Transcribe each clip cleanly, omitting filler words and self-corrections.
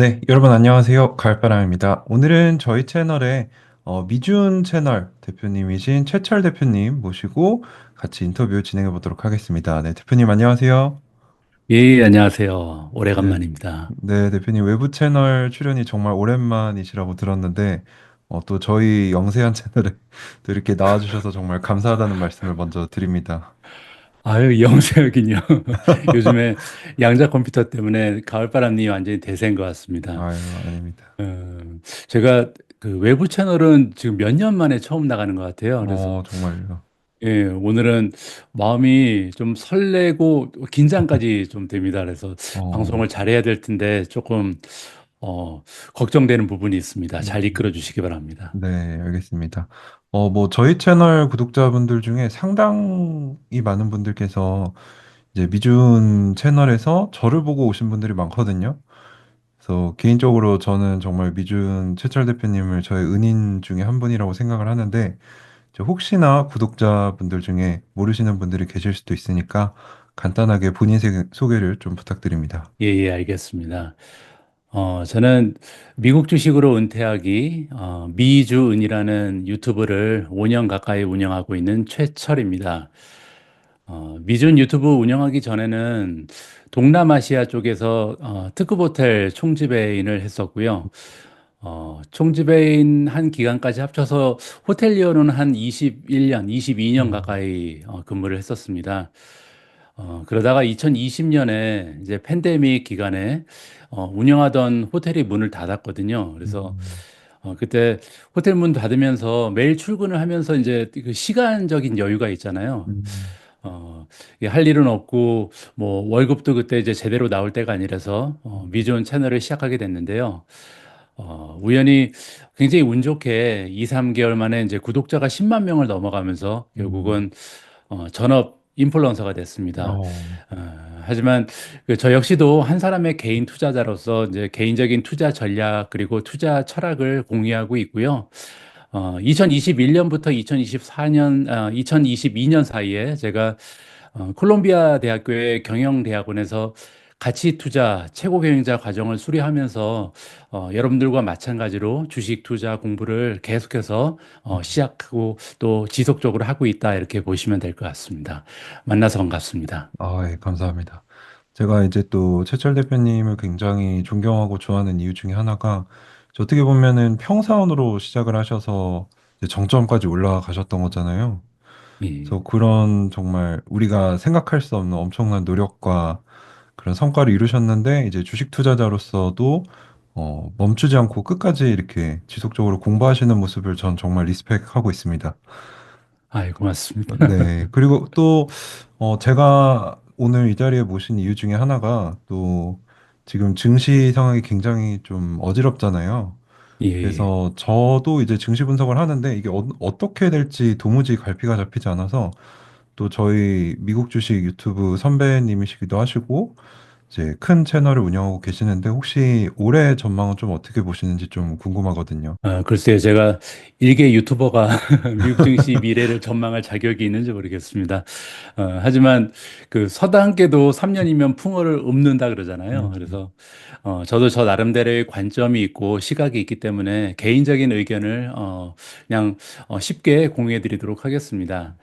네, 여러분 안녕하세요. 가을바람입니다. 오늘은 저희 채널에 미준 채널 대표님이신 최철 대표님 모시고 같이 인터뷰 진행해 보도록 하겠습니다. 네, 대표님 안녕하세요. 예, 안녕하세요. 네, 오래간만입니다. 네, 대표님 외부 채널 출연이 정말 오랜만이시라고 들었는데 또 저희 영세한 채널에 또 이렇게 나와주셔서 정말 감사하다는 말씀을 먼저 드립니다. 아유, 영세혁이요. 요즘에 양자 컴퓨터 때문에 가을바람님이 완전히 대세인 것 같습니다. 아유, 아닙니다. 어, 제가 그 외부 채널은 지금 몇 년 만에 처음 나가는 것 같아요. 그래서 정말요. 예, 오늘은 마음이 좀 설레고 긴장까지 좀 됩니다. 그래서 어, 방송을 잘해야 될 텐데 조금 어, 걱정되는 부분이 있습니다. 잘 음. 이끌어 주시기 바랍니다. 네, 알겠습니다. 저희 채널 구독자분들 중에 상당히 많은 분들께서 이제 미준 채널에서 저를 보고 오신 분들이 많거든요. 그래서 개인적으로 저는 정말 미준 최철 대표님을 저의 은인 중에 한 분이라고 생각을 하는데, 혹시나 구독자분들 중에 모르시는 분들이 계실 수도 있으니까 간단하게 본인 소개를 좀 부탁드립니다. 예, 예, 알겠습니다. 저는 미국 주식으로 은퇴하기, 미주은이라는 유튜브를 5년 가까이 운영하고 있는 최철입니다. 미준 유튜브 운영하기 전에는 동남아시아 쪽에서 특급 호텔 총지배인을 했었고요. 총지배인 한 기간까지 합쳐서 호텔리어로는 한 21년, 22년 음, 가까이 근무를 했었습니다. 그러다가 2020년에 이제 팬데믹 기간에 운영하던 호텔이 문을 닫았거든요. 그래서 음, 그때 호텔 문 닫으면서 매일 출근을 하면서 이제 그 시간적인 여유가 있잖아요. 음, 이게 할 일은 없고 뭐 월급도 그때 이제 제대로 나올 때가 아니라서 미존 채널을 시작하게 됐는데요. 우연히 굉장히 운 좋게 2, 3개월 만에 이제 구독자가 10만 명을 넘어가면서 음, 결국은 전업 인플루언서가 됐습니다. 어, 하지만 저 역시도 한 사람의 개인 투자자로서 이제 개인적인 투자 전략 그리고 투자 철학을 공유하고 있고요. 2021년부터 2024년, 2022년 사이에 제가 콜롬비아 대학교의 경영대학원에서 가치 투자 최고 경영자 과정을 수료하면서 여러분들과 마찬가지로 주식 투자 공부를 계속해서 시작하고 또 지속적으로 하고 있다 이렇게 보시면 될 것 같습니다. 만나서 반갑습니다. 예, 감사합니다. 제가 이제 또 최철 대표님을 굉장히 존경하고 좋아하는 이유 중에 하나가 이제 어떻게 보면은 평사원으로 시작을 하셔서 이제 정점까지 올라가셨던 거잖아요. 예. 그래서 그런 정말 우리가 생각할 수 없는 엄청난 노력과 그런 성과를 이루셨는데 이제 주식 투자자로서도 멈추지 않고 끝까지 이렇게 지속적으로 공부하시는 모습을 전 정말 리스펙하고 있습니다. 아이, 고맙습니다. 네. 그리고 또, 제가 오늘 이 자리에 모신 이유 중에 하나가 또 지금 증시 상황이 굉장히 좀 어지럽잖아요. 예. 그래서 저도 이제 증시 분석을 하는데 이게 떻게 될지 도무지 갈피가 잡히지 않아서 또 저희 미국 주식 유튜브 선배님이시기도 하시고 이제 큰 채널을 운영하고 계시는데 혹시 올해 전망은 좀 어떻게 보시는지 좀 궁금하거든요. 글쎄요, 제가 일개 유튜버가 미국 증시 미래를 전망할 자격이 있는지 모르겠습니다. 하지만 그 서당계도 3년이면 풍어를 읊는다 그러잖아요. 음, 그래서 저도 저 나름대로의 관점이 있고 시각이 있기 때문에 개인적인 의견을 그냥 쉽게 공유해 드리도록 하겠습니다.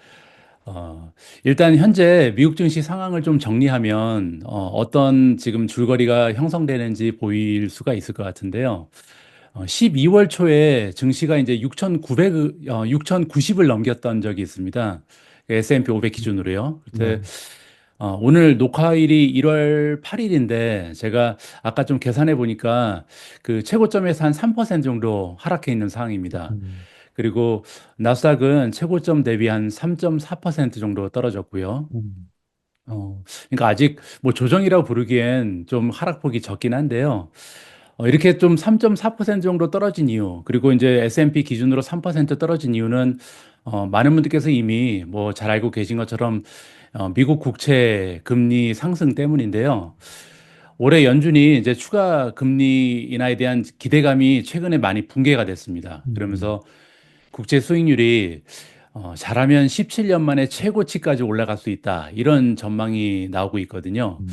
일단 현재 미국 증시 상황을 좀 정리하면 어떤 지금 줄거리가 형성되는지 보일 수가 있을 것 같은데요. 12월 초에 증시가 이제 6,900, 6,090을 넘겼던 적이 있습니다. S&P 500 기준으로요. 네. 그때 오늘 녹화일이 1월 8일인데 제가 아까 좀 계산해 보니까 그 최고점에서 한 3% 정도 하락해 있는 상황입니다. 음, 그리고 나스닥은 최고점 대비 한 3.4% 정도 떨어졌고요. 음, 그러니까 아직 뭐 조정이라고 부르기엔 좀 하락폭이 적긴 한데요. 이렇게 좀 3.4% 정도 떨어진 이유, 그리고 이제 S&P 기준으로 3% 떨어진 이유는 많은 분들께서 이미 뭐 잘 알고 계신 것처럼 미국 국채 금리 상승 때문인데요. 올해 연준이 이제 추가 금리 인하에 대한 기대감이 최근에 많이 붕괴가 됐습니다. 음, 그러면서 국제 수익률이 잘하면 17년 만에 최고치까지 올라갈 수 있다. 이런 전망이 나오고 있거든요. 음.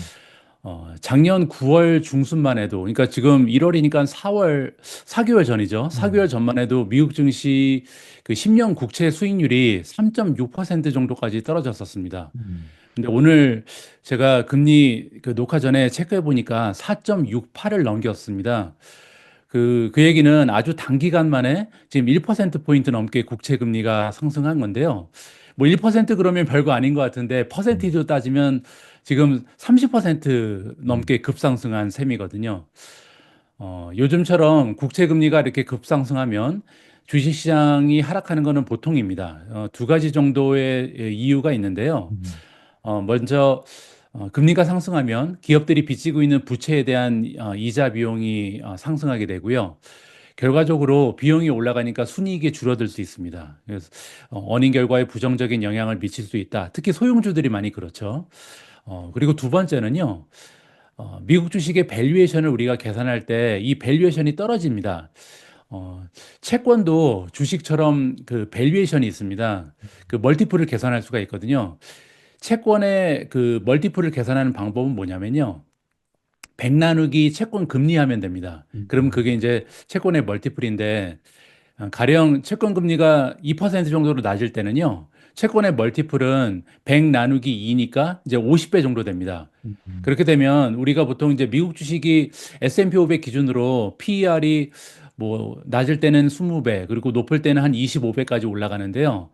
작년 9월 중순만 해도, 그러니까 지금 1월이니까 4개월 전이죠. 4개월 음, 전만 해도 미국 증시 그 10년 국채 수익률이 3.6% 정도까지 떨어졌었습니다. 음, 근데 오늘 제가 금리 그 녹화 전에 체크해 보니까 4.68을 넘겼습니다. 그 얘기는 아주 단기간 만에 지금 1%포인트 넘게 국채 금리가 상승한 건데요. 뭐 1% 그러면 별거 아닌 것 같은데 음, 퍼센티지로 따지면 지금 30% 음, 넘게 급상승한 셈이거든요. 요즘처럼 국채 금리가 이렇게 급상승하면 주식시장이 하락하는 것은 보통입니다. 두 가지 정도의 이유가 있는데요. 음, 먼저 금리가 상승하면 기업들이 빚지고 있는 부채에 대한 이자 비용이 상승하게 되고요. 결과적으로 비용이 올라가니까 순이익이 줄어들 수 있습니다. 그래서 어닝 결과에 부정적인 영향을 미칠 수 있다. 특히 소형주들이 많이 그렇죠. 그리고 두 번째는요. 미국 주식의 밸류에이션을 우리가 계산할 때 이 밸류에이션이 떨어집니다. 어, 채권도 주식처럼 그 밸류에이션이 있습니다. 그 멀티플을 계산할 수가 있거든요. 채권의 그 멀티플을 계산하는 방법은 뭐냐면요. 100 나누기 채권 금리 하면 됩니다. 그럼 음, 그게 이제 채권의 멀티플인데 가령 채권 금리가 2% 정도로 낮을 때는요. 채권의 멀티플은 100 나누기 2니까 이제 50배 정도 됩니다. 음, 그렇게 되면 우리가 보통 이제 미국 주식이 S&P 500 기준으로 PER이 뭐 낮을 때는 20배, 그리고 높을 때는 한 25배까지 올라가는데요.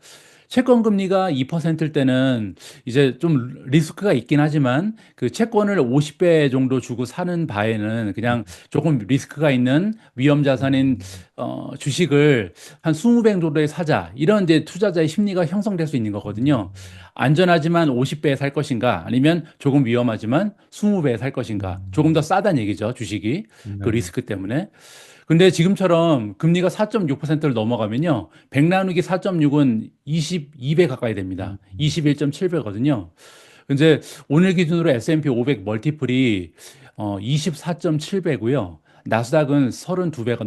채권 금리가 2%일 때는 이제 좀 리스크가 있긴 하지만 그 채권을 50배 정도 주고 사는 바에는 그냥 조금 리스크가 있는 위험 자산인 음, 주식을 한 20배 정도에 사자. 이런 이제 투자자의 심리가 형성될 수 있는 거거든요. 음, 안전하지만 50배에 살 것인가 아니면 조금 위험하지만 20배에 살 것인가. 조금 더 싸다는 얘기죠, 주식이. 그 네, 리스크 때문에. 근데 지금처럼 금리가 4.6%를 넘어가면요. 100 나누기 4.6은 22배 가까이 됩니다. 21.7배거든요. 근데 오늘 기준으로 S&P 500 멀티플이 24.7배고요. 나스닥은 32배가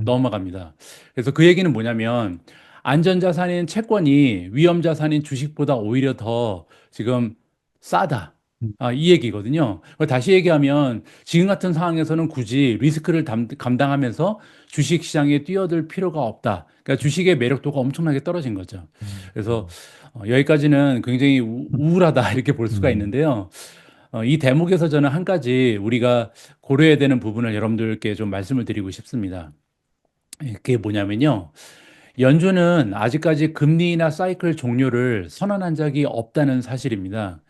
넘어갑니다. 그래서 그 얘기는 뭐냐면 안전자산인 채권이 위험자산인 주식보다 오히려 더 지금 싸다. 음, 이 얘기거든요. 다시 얘기하면 지금 같은 상황에서는 굳이 리스크를 감당하면서 주식 시장에 뛰어들 필요가 없다. 그러니까 주식의 매력도가 엄청나게 떨어진 거죠. 그래서 여기까지는 굉장히 우울하다 이렇게 볼 수가 음, 있는데요. 이 대목에서 저는 한 가지 우리가 고려해야 되는 부분을 여러분들께 좀 말씀을 드리고 싶습니다. 그게 뭐냐면요. 연준은 아직까지 금리나 사이클 종료를 선언한 적이 없다는 사실입니다.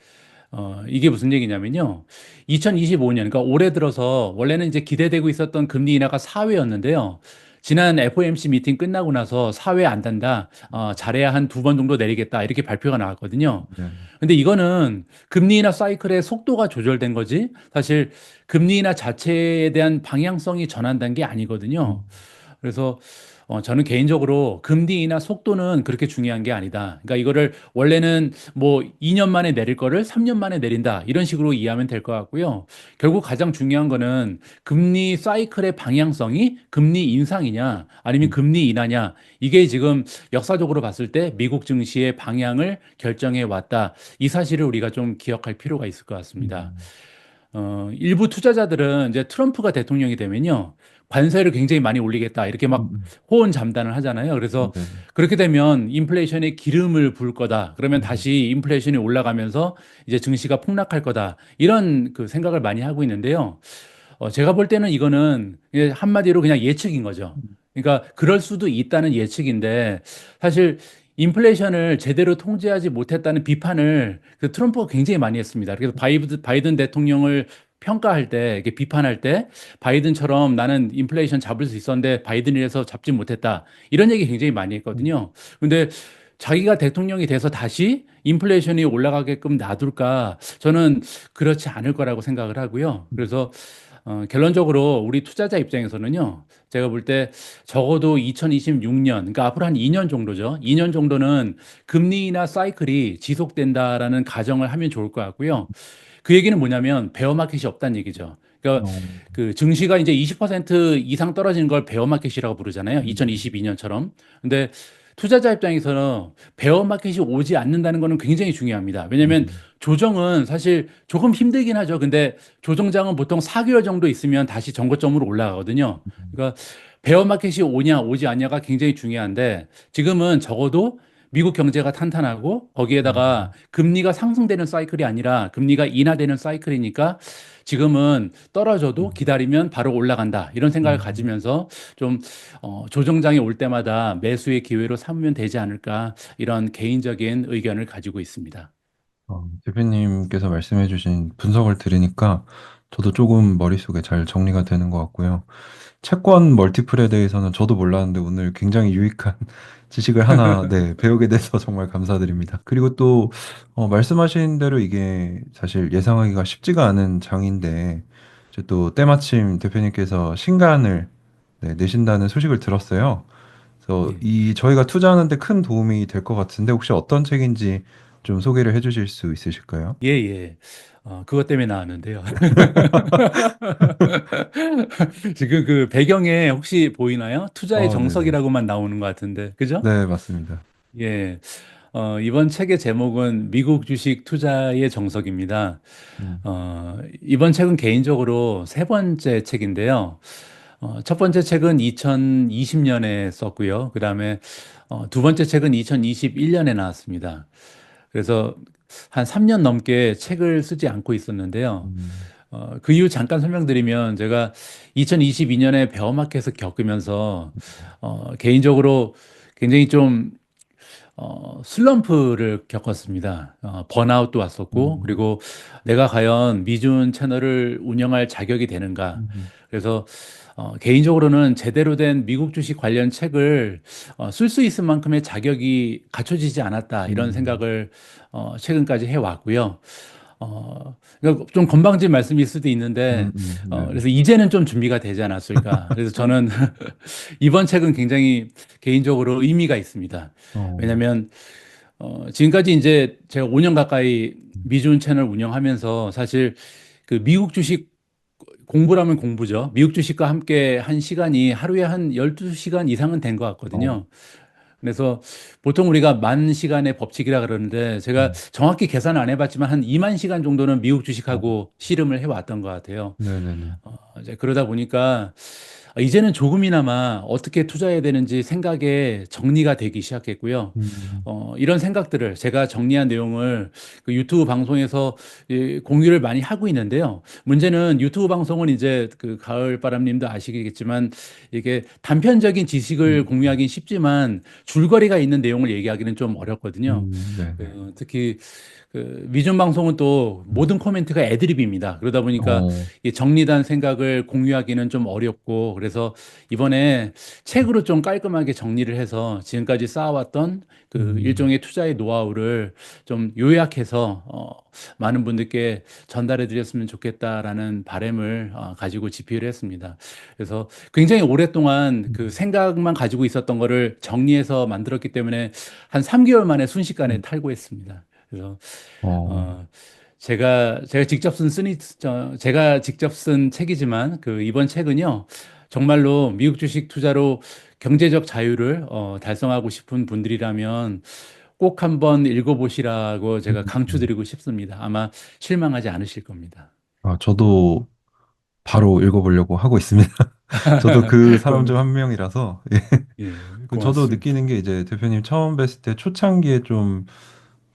이게 무슨 얘기냐면요. 2025년, 그러니까 올해 들어서 원래는 이제 기대되고 있었던 금리 인하가 4회였는데요. 지난 FOMC 미팅 끝나고 나서 4회 안 단다. 잘해야 한 두 번 정도 내리겠다. 이렇게 발표가 나왔거든요. 네, 근데 이거는 금리 인하 사이클의 속도가 조절된 거지. 사실 금리 인하 자체에 대한 방향성이 전환된 게 아니거든요. 음, 그래서 저는 개인적으로 금리 인하 속도는 그렇게 중요한 게 아니다. 그러니까 이거를 원래는 뭐 2년 만에 내릴 거를 3년 만에 내린다. 이런 식으로 이해하면 될 것 같고요. 결국 가장 중요한 거는 금리 사이클의 방향성이 금리 인상이냐 아니면 음, 금리 인하냐. 이게 지금 역사적으로 봤을 때 미국 증시의 방향을 결정해 왔다. 이 사실을 우리가 좀 기억할 필요가 있을 것 같습니다. 음, 일부 투자자들은 이제 트럼프가 대통령이 되면요. 관세를 굉장히 많이 올리겠다. 이렇게 막 호언장담을 하잖아요. 그래서 네, 그렇게 되면 인플레이션에 기름을 부을 거다. 그러면 음, 다시 인플레이션이 올라가면서 이제 증시가 폭락할 거다. 이런 그 생각을 많이 하고 있는데요. 제가 볼 때는 이거는 한마디로 그냥 예측인 거죠. 그러니까 그럴 수도 있다는 예측인데 사실 인플레이션을 제대로 통제하지 못했다는 비판을 그 트럼프가 굉장히 많이 했습니다. 그래서 바이든 대통령을 평가할 때, 이렇게 비판할 때, 바이든처럼 나는 인플레이션 잡을 수 있었는데 바이든이라서 잡지 못했다. 이런 얘기 굉장히 많이 했거든요. 근데 자기가 대통령이 돼서 다시 인플레이션이 올라가게끔 놔둘까? 저는 그렇지 않을 거라고 생각을 하고요. 그래서 결론적으로 우리 투자자 입장에서는요, 제가 볼 때 적어도 2026년, 그러니까 앞으로 한 2년 정도죠. 2년 정도는 금리나 사이클이 지속된다라는 가정을 하면 좋을 것 같고요. 그 얘기는 뭐냐면 베어마켓이 없다는 얘기죠. 그러니까 어, 그 증시가 이제 20% 이상 떨어지는 걸 베어마켓이라고 부르잖아요. 음, 2022년처럼. 근데 투자자 입장에서는 베어 마켓이 오지 않는다는 거는 굉장히 중요합니다. 왜냐하면 음, 조정은 사실 조금 힘들긴 하죠. 근데 조정장은 보통 4개월 정도 있으면 다시 정고점으로 올라가거든요. 음, 그러니까 베어 마켓이 오냐 오지 않냐가 굉장히 중요한데 지금은 적어도 미국 경제가 탄탄하고 거기에다가 음, 금리가 상승되는 사이클이 아니라 금리가 인하되는 사이클이니까 지금은 떨어져도 음, 기다리면 바로 올라간다. 이런 생각을 음. 가지면서 좀 조정장이 올 때마다 매수의 기회로 삼으면 되지 않을까 이런 개인적인 의견을 가지고 있습니다. 대표님께서 말씀해주신 분석을 들으니까 저도 조금 머릿속에 잘 정리가 되는 것 같고요. 채권 멀티플에 대해서는 저도 몰랐는데 오늘 굉장히 유익한 지식을 하나, 네, 배우게 돼서 정말 감사드립니다. 그리고 또, 말씀하신 대로 이게 사실 예상하기가 쉽지가 않은 장인데, 이제 또 때마침 대표님께서 신간을 네, 내신다는 소식을 들었어요. 그래서 예. 이 저희가 투자하는데 큰 도움이 될 것 같은데 혹시 어떤 책인지 좀 소개를 해주실 수 있으실까요? 예, 예. 그것 때문에 나왔는데요. 지금 그 배경에 혹시 보이나요? 투자의 네네. 정석이라고만 나오는 것 같은데, 그죠? 네, 맞습니다. 예. 이번 책의 제목은 미국 주식 투자의 정석입니다. 음, 이번 책은 개인적으로 세 번째 책인데요. 첫 번째 책은 2020년에 썼고요. 그 다음에 두 번째 책은 2021년에 나왔습니다. 그래서 한 3년 넘게 책을 쓰지 않고 있었는데요. 음, 그 이유 잠깐 설명드리면 제가 2022년에 베어마켓을 겪으면서 개인적으로 굉장히 좀 슬럼프를 겪었습니다. 번아웃도 왔었고, 음, 그리고 내가 과연 미준 채널을 운영할 자격이 되는가. 음, 그래서 개인적으로는 제대로 된 미국 주식 관련 책을 쓸 수 있을 만큼의 자격이 갖춰지지 않았다. 이런 음, 생각을 최근까지 해왔고요. 그러니까 좀 건방진 말씀일 수도 있는데, 네네. 그래서 이제는 좀 준비가 되지 않았을까. 그래서 저는 이번 책은 굉장히 개인적으로 의미가 있습니다. 어, 왜냐하면 지금까지 이제 제가 5년 가까이 미주은 채널 운영하면서 사실 그 미국 주식 공부라면 공부죠. 미국 주식과 함께 한 시간이 하루에 한 12시간 이상은 된 것 어, 같거든요. 그래서 보통 우리가 만 시간의 법칙이라 그러는데 제가 음, 정확히 계산 안 해봤지만 한 2만 시간 정도는 미국 어, 주식하고 씨름을 해왔던 것 같아요. 네네네. 이제 그러다 보니까 이제는 조금이나마 어떻게 투자해야 되는지 생각에 정리가 되기 시작했고요. 음, 이런 생각들을 제가 정리한 내용을 그 유튜브 방송에서 공유를 많이 하고 있는데요. 문제는 유튜브 방송은 이제 그 가을바람님도 아시겠지만 이게 단편적인 지식을 음, 공유하기는 쉽지만 줄거리가 있는 내용을 얘기하기는 좀 어렵거든요. 네네. 특히 그 미준 방송은 또 음, 모든 코멘트가 애드립입니다. 그러다 보니까 어, 이 정리된 생각을 공유하기는 좀 어렵고 그래서 이번에 책으로 좀 깔끔하게 정리를 해서 지금까지 쌓아왔던 그 음, 일종의 투자의 노하우를 좀 요약해서 많은 분들께 전달해 드렸으면 좋겠다라는 바람을 가지고 집필을 했습니다. 그래서 굉장히 오랫동안 그 음, 생각만 가지고 있었던 거를 정리해서 만들었기 때문에 한 3개월 만에 순식간에 음, 탈고했습니다. 그래서 어, 어, 제가 직접 제가 직접 쓴 책이지만 그 이번 책은요 정말로 미국 주식 투자로 경제적 자유를 달성하고 싶은 분들이라면 꼭 한번 읽어보시라고 제가 음. 강추드리고 싶습니다. 아마 실망하지 않으실 겁니다. 저도 바로 읽어보려고 하고 있습니다. 저도 그 사람 중 그럼, 한 명이라서, 예. 예, 저도 고맙습니다. 느끼는 게 이제 대표님 처음 뵀을 때 초창기에 좀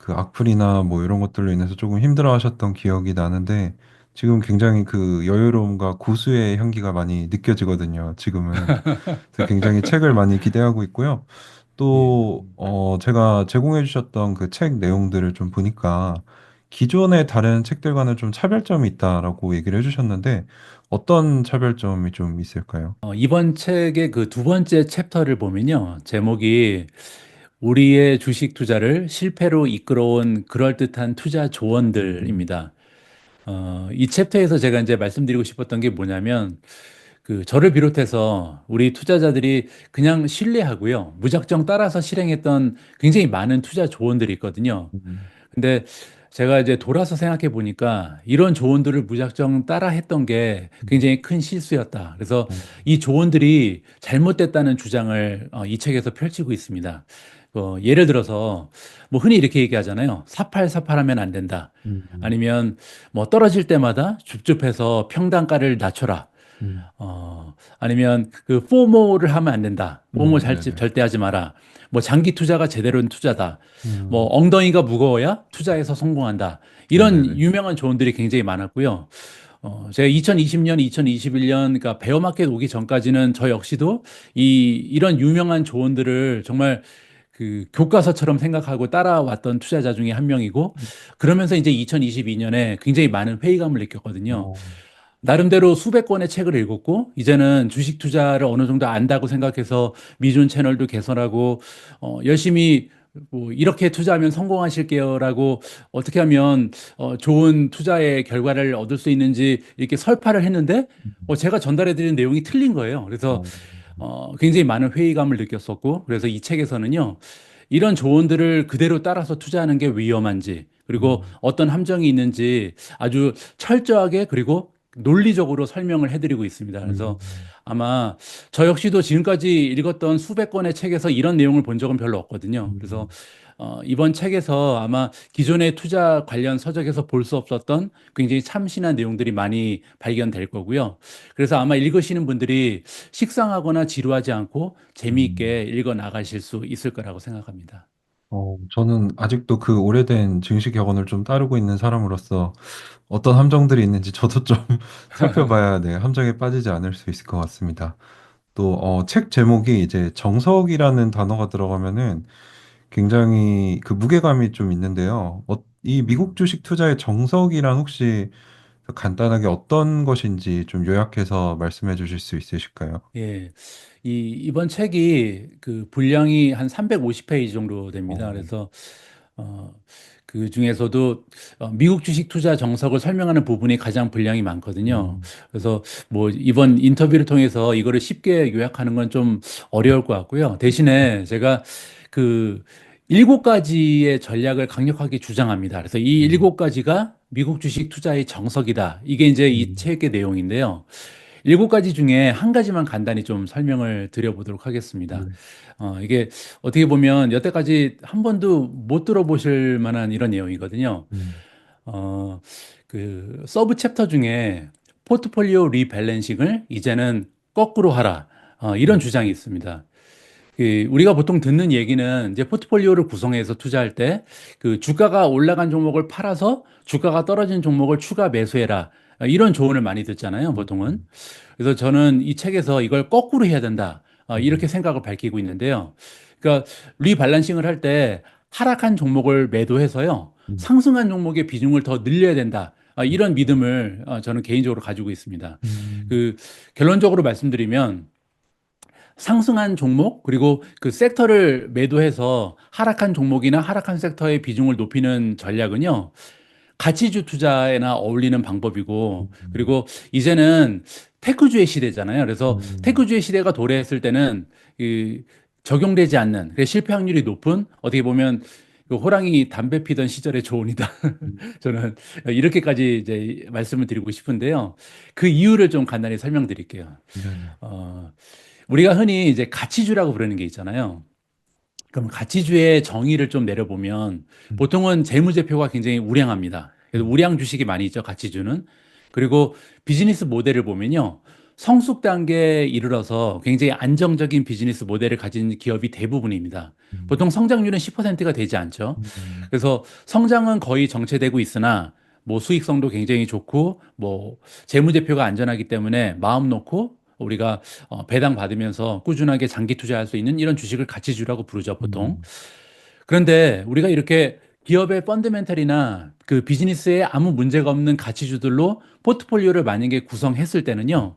그 악플이나 뭐 이런 것들로 인해서 조금 힘들어 하셨던 기억이 나는데 지금 굉장히 그 여유로움과 고수의 향기가 많이 느껴지거든요. 지금은. 그래서 굉장히 책을 많이 기대하고 있고요. 예. 또, 제가 제공해 주셨던 그 책 내용들을 좀 보니까 기존의 다른 책들과는 좀 차별점이 있다라고 얘기를 해주셨는데 어떤 차별점이 좀 있을까요? 이번 책의 그 두 번째 챕터를 보면요. 제목이 우리의 주식 투자를 실패로 이끌어온 그럴듯한 투자 음, 조언들입니다. 이 챕터에서 제가 이제 말씀드리고 싶었던 게 뭐냐면, 그 저를 비롯해서 우리 투자자들이 그냥 신뢰하고요. 무작정 따라서 실행했던 굉장히 많은 투자 조언들이 있거든요. 음, 근데 제가 이제 돌아서 생각해 보니까 이런 조언들을 무작정 따라 했던 게 굉장히 큰 실수였다. 그래서 음, 이 조언들이 잘못됐다는 주장을 이 책에서 펼치고 있습니다. 예를 들어서 뭐 흔히 이렇게 얘기하잖아요. 사팔사팔하면 안 된다. 음, 아니면 뭐 떨어질 때마다 줍줍해서 평단가를 낮춰라. 음, 아니면 그 포모를 하면 안 된다. 포모 네네. 절대 하지 마라. 뭐 장기 투자가 제대로 된 투자다. 뭐 음, 엉덩이가 무거워야 투자에서 성공한다. 이런 네네. 유명한 조언들이 굉장히 많았고요. 제가 2020년, 2021년, 그러니까 베어마켓 오기 전까지는 저 역시도 이런 유명한 조언들을 정말 그 교과서처럼 생각하고 따라왔던 투자자 중에 한 명이고, 그러면서 이제 2022년에 굉장히 많은 회의감을 느꼈거든요. 어, 나름대로 수백 권의 책을 읽었고, 이제는 주식 투자를 어느 정도 안다고 생각해서 미준 채널도 개설하고, 열심히 뭐 이렇게 투자하면 성공하실게요라고 어떻게 하면 좋은 투자의 결과를 얻을 수 있는지 이렇게 설파를 했는데, 제가 전달해드린 내용이 틀린 거예요. 그래서 어, 굉장히 많은 회의감을 느꼈었고, 그래서 이 책에서는요, 이런 조언들을 그대로 따라서 투자하는 게 위험한지, 그리고 음, 어떤 함정이 있는지 아주 철저하게 그리고 논리적으로 설명을 해드리고 있습니다. 그래서 음, 아마 저 역시도 지금까지 읽었던 수백 권의 책에서 이런 내용을 본 적은 별로 없거든요. 그래서 음, 이번 책에서 아마 기존의 투자 관련 서적에서 볼 수 없었던 굉장히 참신한 내용들이 많이 발견될 거고요. 그래서 아마 읽으시는 분들이 식상하거나 지루하지 않고 음. 재미있게 읽어 나가실 수 있을 거라고 생각합니다. 저는 아직도 그 오래된 증시 격언을 좀 따르고 있는 사람으로서 어떤 함정들이 있는지 저도 좀 살펴봐야 네, 함정에 빠지지 않을 수 있을 것 같습니다. 또, 책 제목이 이제 정석이라는 단어가 들어가면은 굉장히 그 무게감이 좀 있는데요. 이 미국 음. 주식 투자의 정석이란 혹시 간단하게 어떤 것인지 좀 요약해서 말씀해 주실 수 있으실까요? 예. 이번 책이 그 분량이 한 350페이지 정도 됩니다. 어, 그래서, 어, 그 중에서도 미국 주식 투자 정석을 설명하는 부분이 가장 분량이 많거든요. 음, 그래서 뭐 이번 인터뷰를 통해서 이거를 쉽게 요약하는 건 좀 어려울 것 같고요. 대신에 제가 그 7가지의 전략을 강력하게 주장합니다. 그래서 이 음, 7가지가 미국 주식 투자의 정석이다. 이게 이제 이 음, 책의 내용인데요. 7가지 중에 한 가지만 간단히 좀 설명을 드려보도록 하겠습니다. 네. 이게 어떻게 보면 여태까지 한 번도 못 들어보실 만한 이런 내용이거든요. 음, 어, 그 서브 챕터 중에 포트폴리오 리밸런싱을 이제는 거꾸로 하라. 이런 음, 주장이 있습니다. 우리가 보통 듣는 얘기는 이제 포트폴리오를 구성해서 투자할 때 그 주가가 올라간 종목을 팔아서 주가가 떨어진 종목을 추가 매수해라. 이런 조언을 많이 듣잖아요, 음, 보통은. 그래서 저는 이 책에서 이걸 거꾸로 해야 된다. 이렇게 음, 생각을 밝히고 있는데요. 그러니까 리밸런싱을 할 때 하락한 종목을 매도해서요. 음, 상승한 종목의 비중을 더 늘려야 된다. 이런 믿음을 저는 개인적으로 가지고 있습니다. 음, 그 결론적으로 말씀드리면 상승한 종목 그리고 그 섹터를 매도해서 하락한 종목이나 하락한 섹터의 비중을 높이는 전략은요. 가치주 투자에나 어울리는 방법이고 음, 그리고 이제는 테크주의 시대잖아요. 그래서 음, 테크주의 시대가 도래했을 때는 적용되지 않는 그래서 실패 확률이 높은 어떻게 보면 그 호랑이 담배 피던 시절의 조언이다. 음, 저는 이렇게까지 이제 말씀을 드리고 싶은데요. 그 이유를 좀 간단히 설명드릴게요. 네네. 어, 우리가 흔히 이제 가치주라고 부르는 게 있잖아요. 그럼 가치주의 정의를 좀 내려보면 음, 보통은 재무제표가 굉장히 우량합니다. 그래서 음, 우량 주식이 많이 있죠, 가치주는. 그리고 비즈니스 모델을 보면요. 성숙 단계에 이르러서 굉장히 안정적인 비즈니스 모델을 가진 기업이 대부분입니다. 음, 보통 성장률은 10%가 되지 않죠. 음, 그래서 성장은 거의 정체되고 있으나 뭐 수익성도 굉장히 좋고 뭐 재무제표가 안전하기 때문에 마음 놓고 우리가 배당 받으면서 꾸준하게 장기 투자할 수 있는 이런 주식을 가치주라고 부르죠, 보통. 음, 그런데 우리가 이렇게 기업의 펀드멘탈이나 그 비즈니스에 아무 문제가 없는 가치주들로 포트폴리오를 만약에 구성했을 때는요,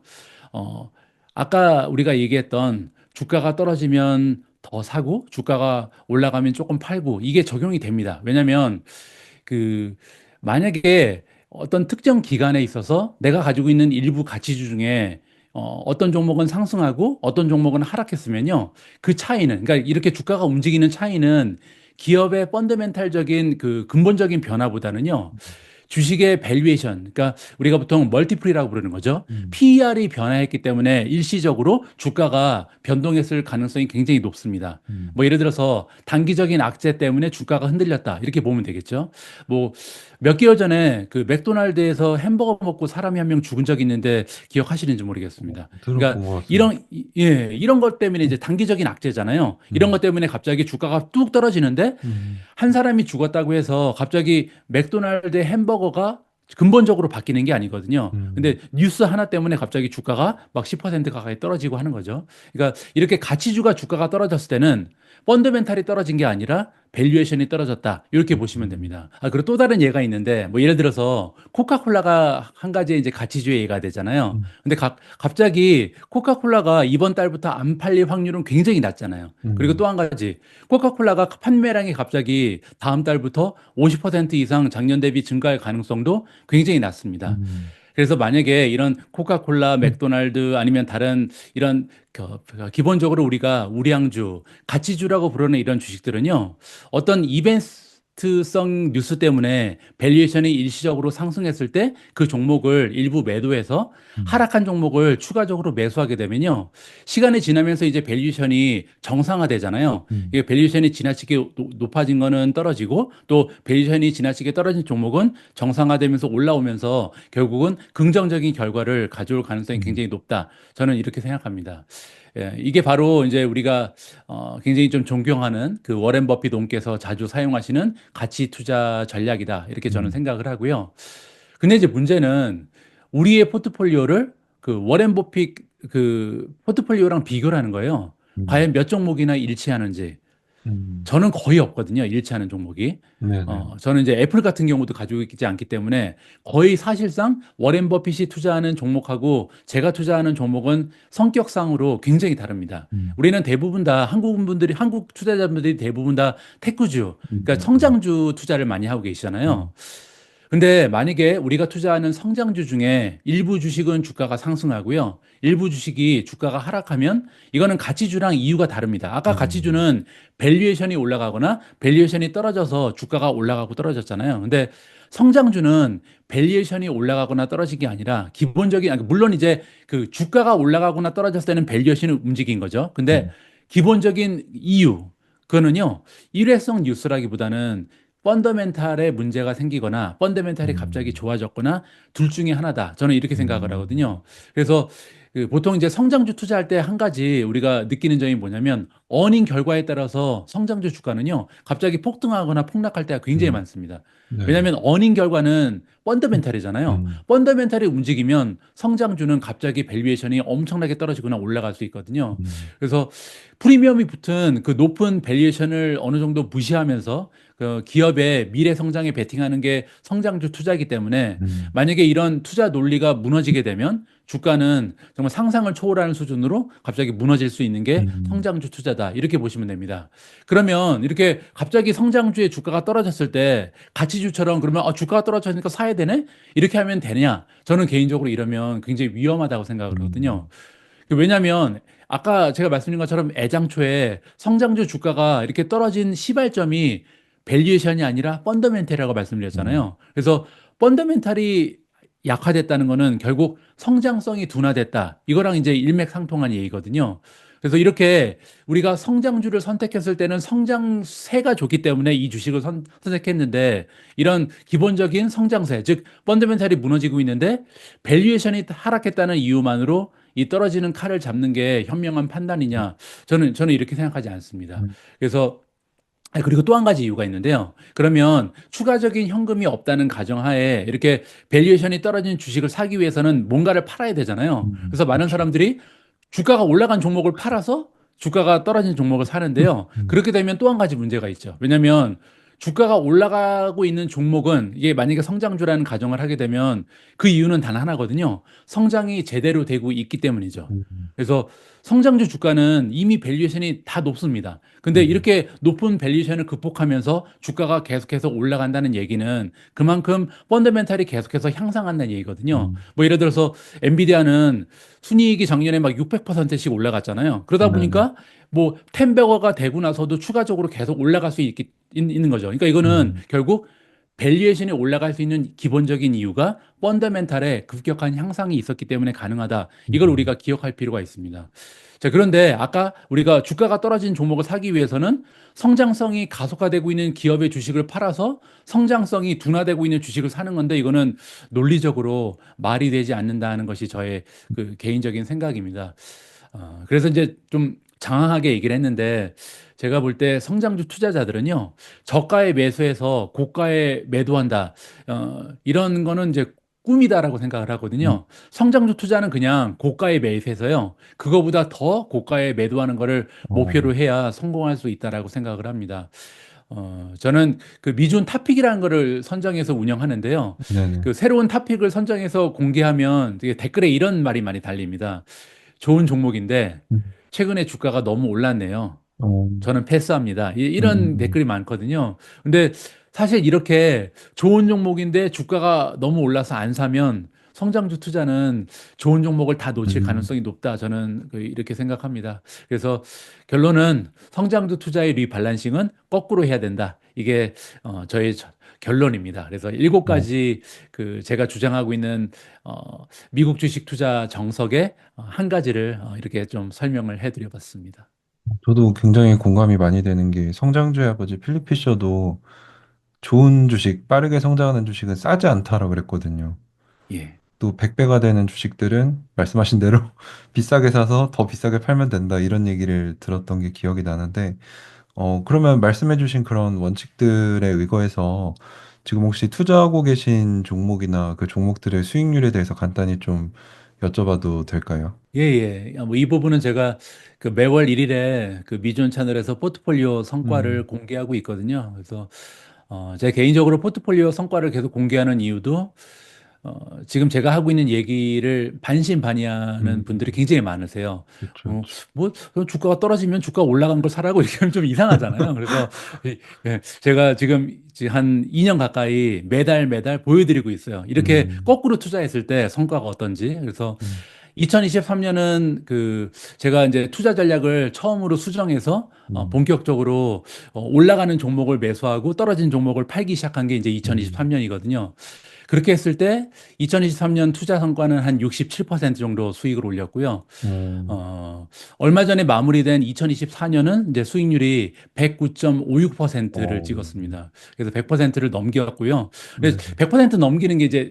어, 아까 우리가 얘기했던 주가가 떨어지면 더 사고 주가가 올라가면 조금 팔고 이게 적용이 됩니다. 왜냐하면 그 만약에 어떤 특정 기간에 있어서 내가 가지고 있는 일부 가치주 중에 어떤 종목은 상승하고 어떤 종목은 하락했으면요. 그 차이는 그러니까 이렇게 주가가 움직이는 차이는 기업의 펀더멘탈적인 그 근본적인 변화보다는요. 주식의 밸류에이션, 그러니까 우리가 보통 멀티플이라고 부르는 거죠. 음, PER이 변화했기 때문에 일시적으로 주가가 변동했을 가능성이 굉장히 높습니다. 음, 뭐 예를 들어서 단기적인 악재 때문에 주가가 흔들렸다. 이렇게 보면 되겠죠. 뭐 몇 개월 전에 그 맥도날드에서 햄버거 먹고 사람이 한 명 죽은 적이 있는데 기억하시는지 모르겠습니다. 그러니까 들어본 것 같습니다. 이런 것 때문에 이제 단기적인 악재잖아요. 이런 음, 것 때문에 갑자기 주가가 뚝 떨어지는데 음, 한 사람이 죽었다고 해서 갑자기 맥도날드의 햄버거가 근본적으로 바뀌는 게 아니거든요. 음, 근데 뉴스 하나 때문에 갑자기 주가가 막 10% 가까이 떨어지고 하는 거죠. 그러니까 이렇게 가치주가 주가가 떨어졌을 때는 펀더멘탈이 떨어진 게 아니라 밸류에이션이 떨어졌다. 이렇게 보시면 음, 됩니다. 아, 그리고 또 다른 예가 있는데 뭐 예를 들어서 코카콜라가 한 가지 이제 가치주의 예가 되잖아요. 음, 근데 갑자기 코카콜라가 이번 달부터 안 팔릴 확률은 굉장히 낮잖아요. 그리고 음, 또 한 가지 코카콜라가 판매량이 갑자기 다음 달부터 50% 이상 작년 대비 증가할 가능성도 굉장히 낮습니다. 음, 그래서 만약에 이런 코카콜라, 음, 맥도날드 아니면 다른 이런 기본적으로 우리가 우량주, 가치주라고 부르는 이런 주식들은요, 어떤 이벤트성 뉴스 때문에 밸류에이션이 일시적으로 상승했을 때 그 종목을 일부 매도해서 음, 하락한 종목을 추가적으로 매수하게 되면요, 시간이 지나면서 이제 밸류에이션이 정상화되잖아요. 음, 이게 밸류에이션이 지나치게 높아진 거는 떨어지고 또 밸류에이션이 지나치게 떨어진 종목은 정상화되면서 올라오면서 결국은 긍정적인 결과를 가져올 가능성이 음, 굉장히 높다. 저는 이렇게 생각합니다. 예, 이게 바로 이제 우리가 굉장히 좀 존경하는 그 워렌 버핏 께서 자주 사용하시는 가치 투자 전략이다. 이렇게 저는 음, 생각을 하고요. 근데 이제 문제는 우리의 포트폴리오를 그 워렌 버핏 그 포트폴리오랑 비교를 하는 거예요. 음, 과연 몇 종목이나 일치하는지. 음, 저는 거의 없거든요. 일치하는 종목이. 네네. 저는 이제 애플 같은 경우도 가지고 있지 않기 때문에 거의 사실상 워렌 버핏이 투자하는 종목하고 제가 투자하는 종목은 성격상으로 굉장히 다릅니다. 음, 우리는 대부분 다 한국 투자자분들이 대부분 다 테크주, 음, 그러니까 음, 성장주 투자를 많이 하고 음, 계시잖아요. 근데 만약에 우리가 투자하는 성장주 중에 일부 주식은 주가가 상승하고요. 일부 주식이 주가가 하락하면 이거는 가치주랑 이유가 다릅니다. 아까 음, 가치주는 밸류에이션이 올라가거나 밸류에이션이 떨어져서 주가가 올라가고 떨어졌잖아요. 근데 성장주는 밸류에이션이 올라가거나 떨어진 게 아니라 기본적인, 물론 이제 그 주가가 올라가거나 떨어졌을 때는 밸류에이션이 움직인 거죠. 근데 음, 기본적인 이유, 그거는요, 일회성 뉴스라기보다는 펀더멘탈에 문제가 생기거나 펀더멘탈이 갑자기 음, 좋아졌거나 둘 중에 하나다. 저는 이렇게 생각을 음, 하거든요. 그래서 그 보통 이제 성장주 투자할 때 한 가지 우리가 느끼는 점이 뭐냐면 어닝 결과에 따라서 성장주 주가는요 갑자기 폭등하거나 폭락할 때가 굉장히 음, 많습니다. 네. 왜냐하면 어닝 결과는 펀더멘탈이잖아요. 음, 펀더멘탈이 움직이면 성장주는 갑자기 밸류에이션이 엄청나게 떨어지거나 올라갈 수 있거든요. 음, 그래서 프리미엄이 붙은 그 높은 밸류에이션을 어느 정도 무시하면서 그 기업의 미래 성장에 베팅하는 게 성장주 투자이기 때문에 음, 만약에 이런 투자 논리가 무너지게 되면 주가는 정말 상상을 초월하는 수준으로 갑자기 무너질 수 있는 게 음, 성장주 투자다. 이렇게 보시면 됩니다. 그러면 이렇게 갑자기 성장주의 주가가 떨어졌을 때 가치주처럼 그러면 주가가 떨어졌으니까 사야 되네? 이렇게 하면 되냐? 저는 개인적으로 이러면 굉장을 위험하다고 생각을 하거든요. 음, 왜냐하면 아까 제가 말씀드린 것처럼 애장초에 성장주 주가가 이렇게 떨어진 시발점이 밸류에이션이 아니라 펀더멘탈이라고 음, 말씀드렸잖아요. 그래서 펀더멘탈이 약화됐다는 거는 결국 성장성이 둔화됐다. 이거랑 이제 일맥상통한 얘기거든요. 그래서 이렇게 우리가 성장주를 선택했을 때는 성장세가 좋기 때문에 이 주식을 선택했는데 이런 기본적인 성장세, 즉 펀더멘탈이 무너지고 있는데 밸류에이션이 하락했다는 이유만으로 이 떨어지는 칼을 잡는 게 현명한 판단이냐? 저는 이렇게 생각하지 않습니다. 음, 그래서 그리고 또 한 가지 이유가 있는데요. 그러면 추가적인 현금이 없다는 가정하에 이렇게 밸류에이션이 떨어진 주식을 사기 위해서는 뭔가를 팔아야 되잖아요. 그래서 많은 그렇죠. 사람들이 주가가 올라간 종목을 팔아서 주가가 떨어진 종목을 사는데요. 음, 그렇게 되면 또 한 가지 문제가 있죠. 왜냐하면 주가가 올라가고 있는 종목은 이게 만약에 성장주라는 가정을 하게 되면 그 이유는 단 하나거든요. 성장이 제대로 되고 있기 때문이죠. 음, 그래서 성장주 주가는 이미 밸류에이션이 다 높습니다. 근데 음, 이렇게 높은 밸류에이션을 극복하면서 주가가 계속해서 올라간다는 얘기는 그만큼 펀더멘탈이 계속해서 향상한다는 얘기거든요. 음, 뭐 예를 들어서 엔비디아는 순이익이 작년에 막 600%씩 올라갔잖아요. 그러다 네네. 보니까 뭐 10배어가 되고 나서도 추가적으로 계속 올라갈 수 있는 거죠. 그러니까 이거는 음, 결국 밸류에이션이 올라갈 수 있는 기본적인 이유가 펀더멘탈의 급격한 향상이 있었기 때문에 가능하다. 이걸 음, 우리가 기억할 필요가 있습니다. 자, 그런데 아까 우리가 주가가 떨어진 종목을 사기 위해서는 성장성이 가속화되고 있는 기업의 주식을 팔아서 성장성이 둔화되고 있는 주식을 사는 건데 이거는 논리적으로 말이 되지 않는다는 것이 저의 그 개인적인 생각입니다. 그래서 이제 좀 장황하게 얘기를 했는데 제가 볼 때 성장주 투자자들은요, 저가에 매수해서 고가에 매도한다. 이런 거는 이제 꿈이다라고 생각을 음, 하거든요. 성장주 투자는 그냥 고가에 매입해서요, 그거보다 더 고가에 매도하는 거를 어, 목표로 해야 성공할 수 있다라고 생각을 합니다. 저는 그 미준 탑픽이라는 거를 선정해서 운영하는데요. 네네. 그 새로운 탑픽을 선정해서 공개하면 되게 댓글에 이런 말이 많이 달립니다. 좋은 종목인데 음, 최근에 주가가 너무 올랐네요. 어, 저는 패스합니다. 음, 이런 음, 댓글이 많거든요. 근데 사실 이렇게 좋은 종목인데 주가가 너무 올라서 안 사면 성장주 투자는 좋은 종목을 다 놓칠 음, 가능성이 높다. 저는 이렇게 생각합니다. 그래서 결론은 성장주 투자의 리밸런싱은 거꾸로 해야 된다. 이게 저의 결론입니다. 그래서 일곱 어, 가지 그 제가 주장하고 있는 미국 주식 투자 정석의 한 가지를 이렇게 좀 설명을 해드려 봤습니다. 저도 굉장히 공감이 많이 되는 게 성장주의 아버지 필립 피셔도 좋은 주식, 빠르게 성장하는 주식은 싸지 않다라고 그랬거든요. 예. 또 100배가 되는 주식들은 말씀하신 대로 비싸게 사서 더 비싸게 팔면 된다 이런 얘기를 들었던 게 기억이 나는데 그러면 말씀해주신 그런 원칙들에 의거해서 지금 혹시 투자하고 계신 종목이나 그 종목들의 수익률에 대해서 간단히 좀 여쭤봐도 될까요? 예, 예. 뭐 이 부분은 제가 그 매월 1일에 그 미준 채널에서 포트폴리오 성과를 음, 공개하고 있거든요. 그래서 제 개인적으로 포트폴리오 성과를 계속 공개하는 이유도 지금 제가 하고 있는 얘기를 반신반의하는 분들이 음, 굉장히 많으세요. 그렇죠, 어, 그렇죠. 뭐 주가가 떨어지면 주가 올라간 걸 사라고 이렇게 하면 좀 이상하잖아요. 그래서 제가 지금 한 2년 가까이 매달 매달 보여드리고 있어요. 이렇게 음, 거꾸로 투자했을 때 성과가 어떤지. 그래서 음, 2023년은 제가 이제 투자 전략을 처음으로 수정해서 음, 본격적으로 올라가는 종목을 매수하고 떨어진 종목을 팔기 시작한 게 이제 음, 2023년이거든요. 그렇게 했을 때 2023년 투자 성과는 한 67% 정도 수익을 올렸고요. 음, 얼마 전에 마무리된 2024년은 이제 수익률이 109.56%를 어, 찍었습니다. 그래서 100%를 넘겼고요. 그래서 네, 100% 넘기는 게 이제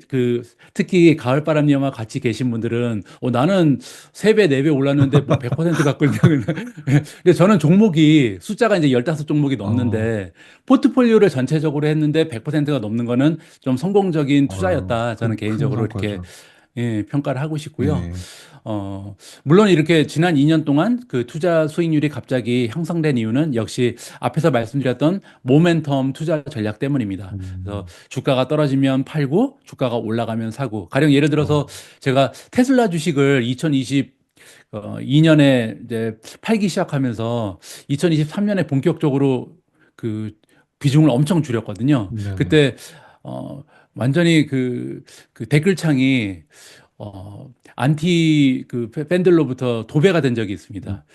특히 가을바람님과 같이 계신 분들은 나는 3배, 4배 올랐는데 뭐 100% 갖고 있냐. 근데 저는 종목이 숫자가 이제 15종목이 어, 넘는데 포트폴리오를 전체적으로 했는데 100%가 넘는 거는 좀 성공적인 투자였다. 저는 큰 개인적으로 이렇게 성과죠. 평가를 하고 싶고요. 네, 물론 이렇게 지난 2년 동안 그 투자 수익률이 갑자기 향상된 이유는 역시 앞에서 말씀드렸던 모멘텀 투자 전략 때문입니다. 그래서 음, 주가가 떨어지면 팔고 주가가 올라가면 사고. 가령 예를 어, 들어서 제가 테슬라 주식을 2022년에 이제 팔기 시작하면서 2023년에 본격적으로 그 비중을 엄청 줄였거든요. 네네. 그때 어 완전히 그 댓글창이 안티 팬들로부터 도배가 된 적이 음, 있습니다.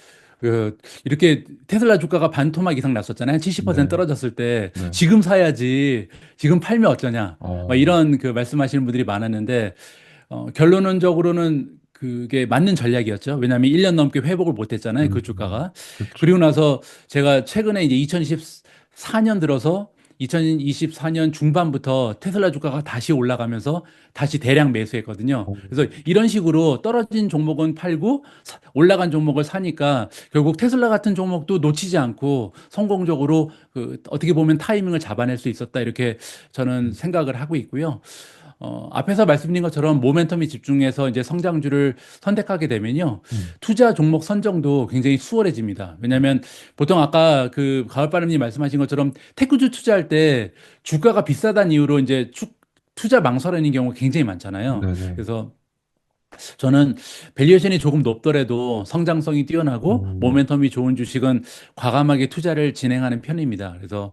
이렇게 테슬라 주가가 반토막 이상 났었잖아요. 70% 네, 떨어졌을 때 네. 지금 사야지. 지금 팔면 어쩌냐. 막 어, 이런 말씀하시는 분들이 많았는데 결론적으로는 그게 맞는 전략이었죠. 왜냐하면 1년 넘게 회복을 못 했잖아요. 그 주가가. 그렇죠. 그리고 나서 제가 최근에 이제 2024년 들어서 2024년 중반부터 테슬라 주가가 다시 올라가면서 다시 대량 매수했거든요. 어, 그래서 이런 식으로 떨어진 종목은 팔고 올라간 종목을 사니까 결국 테슬라 같은 종목도 놓치지 않고 성공적으로 어떻게 보면 타이밍을 잡아낼 수 있었다. 이렇게 저는 음, 생각을 하고 있고요. 앞에서 말씀드린 것처럼 모멘텀이 집중해서 이제 성장주를 선택하게 되면요. 음, 투자 종목 선정도 굉장히 수월해집니다. 왜냐하면 보통 아까 가을바람님 말씀하신 것처럼 테크주 투자할 때 주가가 비싸다는 이유로 이제 투자 망설이는 경우가 굉장히 많잖아요. 네네. 그래서 저는 밸류에이션이 조금 높더라도 성장성이 뛰어나고 음, 모멘텀이 좋은 주식은 과감하게 투자를 진행하는 편입니다. 그래서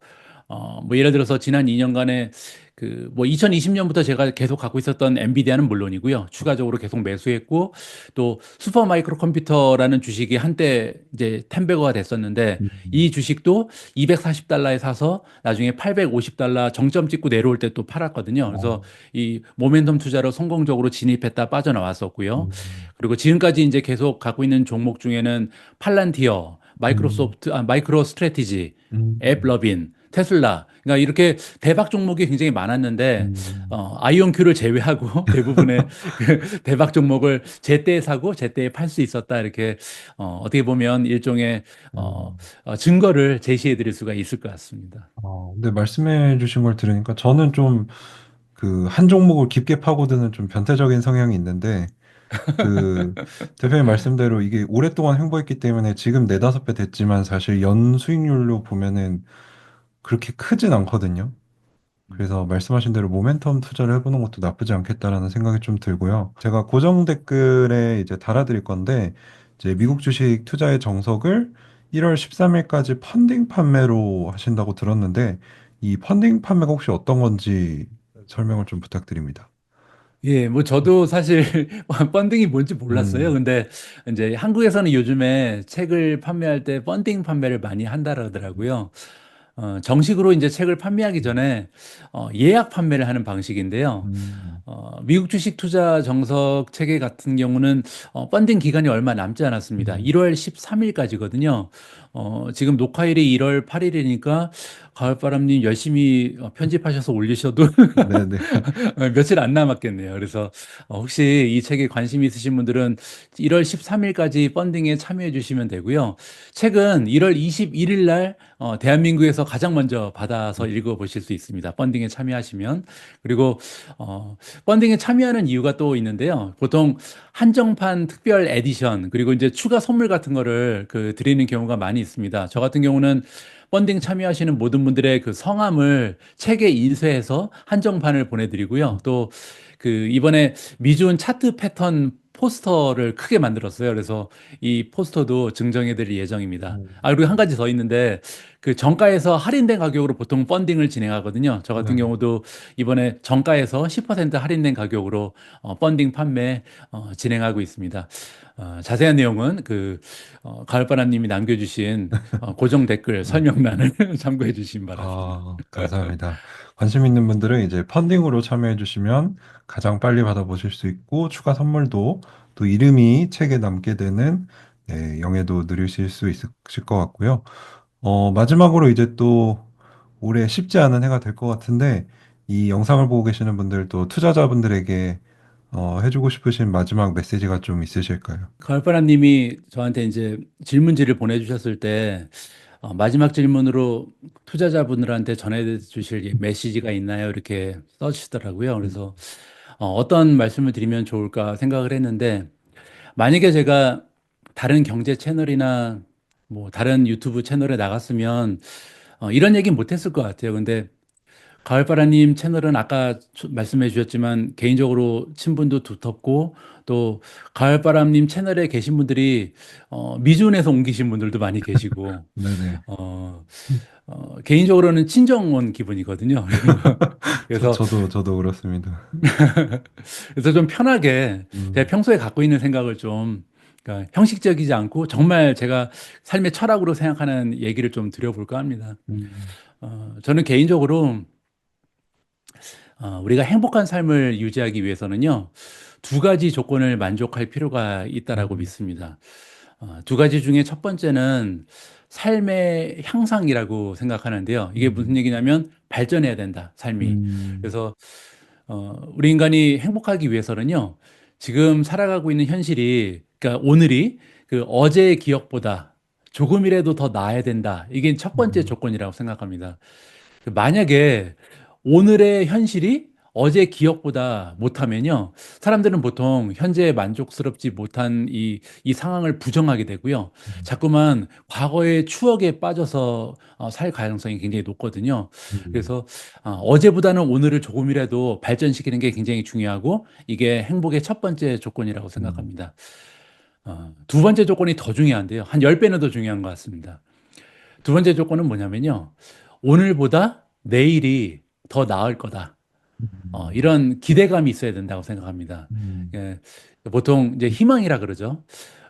뭐 예를 들어서 지난 2년간에 그 뭐 2020년부터 제가 계속 갖고 있었던 엔비디아는 물론이고요. 추가적으로 계속 매수했고 또 슈퍼 마이크로 컴퓨터라는 주식이 한때 이제 텐베거가 됐었는데 음, 이 주식도 240달러에 사서 나중에 850달러 정점 찍고 내려올 때 또 팔았거든요. 어, 그래서 이 모멘텀 투자로 성공적으로 진입했다 빠져나왔었고요. 음, 그리고 지금까지 이제 계속 갖고 있는 종목 중에는 팔란티어, 음, 마이크로 스트래티지, 음, 앱러빈, 테슬라. 그러니까 이렇게 대박 종목이 굉장히 많았는데, 음, 아이온큐를 제외하고 대부분의 그 대박 종목을 제때에 사고 제때에 팔 수 있었다. 이렇게, 어떻게 보면 일종의, 어, 음. 증거를 제시해 드릴 수가 있을 것 같습니다. 근데 말씀해 주신 걸 들으니까 저는 좀 그 한 종목을 깊게 파고드는 좀 변태적인 성향이 있는데 그 대표님 말씀대로 이게 오랫동안 횡보했기 때문에 지금 네다섯 배 됐지만 사실 연 수익률로 보면은 그렇게 크진 않거든요. 그래서 말씀하신 대로 모멘텀 투자를 해보는 것도 나쁘지 않겠다라는 생각이 좀 들고요. 제가 고정 댓글에 이제 달아드릴 건데, 이제 미국 주식 투자의 정석을 1월 13일까지 펀딩 판매로 하신다고 들었는데, 이 펀딩 판매가 혹시 어떤 건지 설명을 좀 부탁드립니다. 예, 뭐 저도 사실 펀딩이 뭔지 몰랐어요. 음, 근데 이제 한국에서는 요즘에 책을 판매할 때 펀딩 판매를 많이 한다 그러더라고요. 정식으로 이제 책을 판매하기 전에 예약 판매를 하는 방식인데요. 음, 미국 주식 투자 정석 체계 같은 경우는 펀딩 기간이 얼마 남지 않았습니다. 음, 1월 13일까지거든요. 지금 녹화일이 1월 8일이니까 가을바람님 열심히 편집하셔서 올리셔도 네네. 며칠 안 남았겠네요. 그래서 혹시 이 책에 관심 있으신 분들은 1월 13일까지 펀딩에 참여해 주시면 되고요. 책은 1월 21일 날 대한민국에서 가장 먼저 받아서 읽어 보실 수 있습니다. 펀딩에 참여하시면. 그리고 펀딩에 참여하는 이유가 또 있는데요. 보통 한정판 특별 에디션 그리고 이제 추가 선물 같은 거를 그 드리는 경우가 많이 있습니다. 저 같은 경우는 펀딩 참여하시는 모든 분들의 그 성함을 책에 인쇄해서 한정판을 보내드리고요. 또 그 이번에 미준 차트 패턴 포스터를 크게 만들었어요. 그래서 이 포스터도 증정해 드릴 예정입니다. 그리고 한 가지 더 있는데 그 정가에서 할인된 가격으로 보통 펀딩을 진행하거든요. 저 같은 네네. 경우도 이번에 정가에서 10% 할인된 가격으로 펀딩 판매 진행하고 있습니다. 자세한 내용은 그 가을바람님이 남겨주신 고정 댓글 네. 설명란을 참고해 주시기 바랍니다. 감사합니다. 관심 있는 분들은 이제 펀딩으로 참여해 주시면 가장 빨리 받아보실 수 있고, 추가 선물도 또 이름이 책에 남게 되는 네, 영예도 누리실 수 있으실 것 같고요. 마지막으로 이제 또 올해 쉽지 않은 해가 될 것 같은데, 이 영상을 보고 계시는 분들 또 투자자분들에게 해주고 싶으신 마지막 메시지가 좀 있으실까요? 가을바람님이 저한테 이제 질문지를 보내주셨을 때 마지막 질문으로 투자자분들한테 전해주실 메시지가 있나요? 이렇게 써주시더라고요. 그래서 어떤 말씀을 드리면 좋을까 생각을 했는데 만약에 제가 다른 경제 채널이나 뭐 다른 유튜브 채널에 나갔으면 이런 얘기는 못했을 것 같아요. 근데 가을바라님 채널은 아까 말씀해 주셨지만 개인적으로 친분도 두텁고 또 가을바람님 채널에 계신 분들이 미준에서 옮기신 분들도 많이 계시고 네네. 어, 개인적으로는 친정 온 기분이거든요. 그래서 저도 그렇습니다. 그래서 좀 편하게 제가 음, 평소에 갖고 있는 생각을 좀 그러니까 형식적이지 않고 정말 제가 삶의 철학으로 생각하는 얘기를 좀 드려볼까 합니다. 음, 저는 개인적으로 우리가 행복한 삶을 유지하기 위해서는요, 두 가지 조건을 만족할 필요가 있다라고 음, 믿습니다. 두 가지 중에 첫 번째는 삶의 향상이라고 생각하는데요. 이게 무슨 음, 얘기냐면 발전해야 된다, 삶이. 음, 그래서 우리 인간이 행복하기 위해서는요, 지금 살아가고 있는 현실이, 그러니까 오늘이 그 어제의 기억보다 조금이라도 더 나아야 된다. 이게 첫 번째 음, 조건이라고 생각합니다. 만약에 오늘의 현실이 어제 기억보다 못하면요. 사람들은 보통 현재에 만족스럽지 못한 이 상황을 부정하게 되고요. 자꾸만 과거의 추억에 빠져서 살 가능성이 굉장히 높거든요. 음, 그래서 어제보다는 오늘을 조금이라도 발전시키는 게 굉장히 중요하고 이게 행복의 첫 번째 조건이라고 음, 생각합니다. 두 번째 조건이 더 중요한데요. 한 10배는 더 중요한 것 같습니다. 두 번째 조건은 뭐냐면요. 오늘보다 내일이 더 나을 거다. 음, 이런 기대감이 있어야 된다고 생각합니다. 음, 예, 보통 이제 희망이라 그러죠.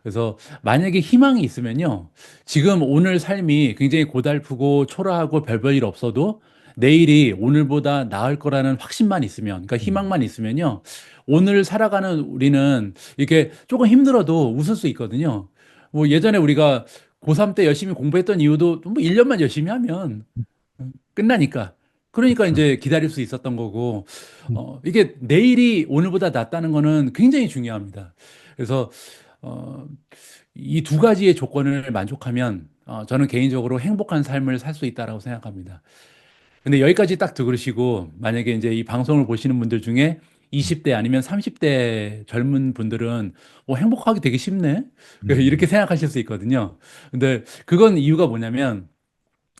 그래서 만약에 희망이 있으면요. 지금 오늘 삶이 굉장히 고달프고 초라하고 별별 일 없어도 내일이 오늘보다 나을 거라는 확신만 있으면, 그러니까 음, 희망만 있으면요. 오늘 살아가는 우리는 이렇게 조금 힘들어도 웃을 수 있거든요. 뭐 예전에 우리가 고3 때 열심히 공부했던 이유도 뭐 1년만 열심히 하면 끝나니까. 그러니까 그쵸. 이제 기다릴 수 있었던 거고, 음, 이게 내일이 오늘보다 낫다는 거는 굉장히 중요합니다. 그래서, 어, 이 두 가지의 조건을 만족하면, 저는 개인적으로 행복한 삶을 살 수 있다라고 생각합니다. 근데 여기까지 딱 들으시고, 만약에 이제 이 방송을 보시는 분들 중에 20대 아니면 30대 젊은 분들은, 행복하기 되게 쉽네? 이렇게 음, 생각하실 수 있거든요. 근데 그건 이유가 뭐냐면,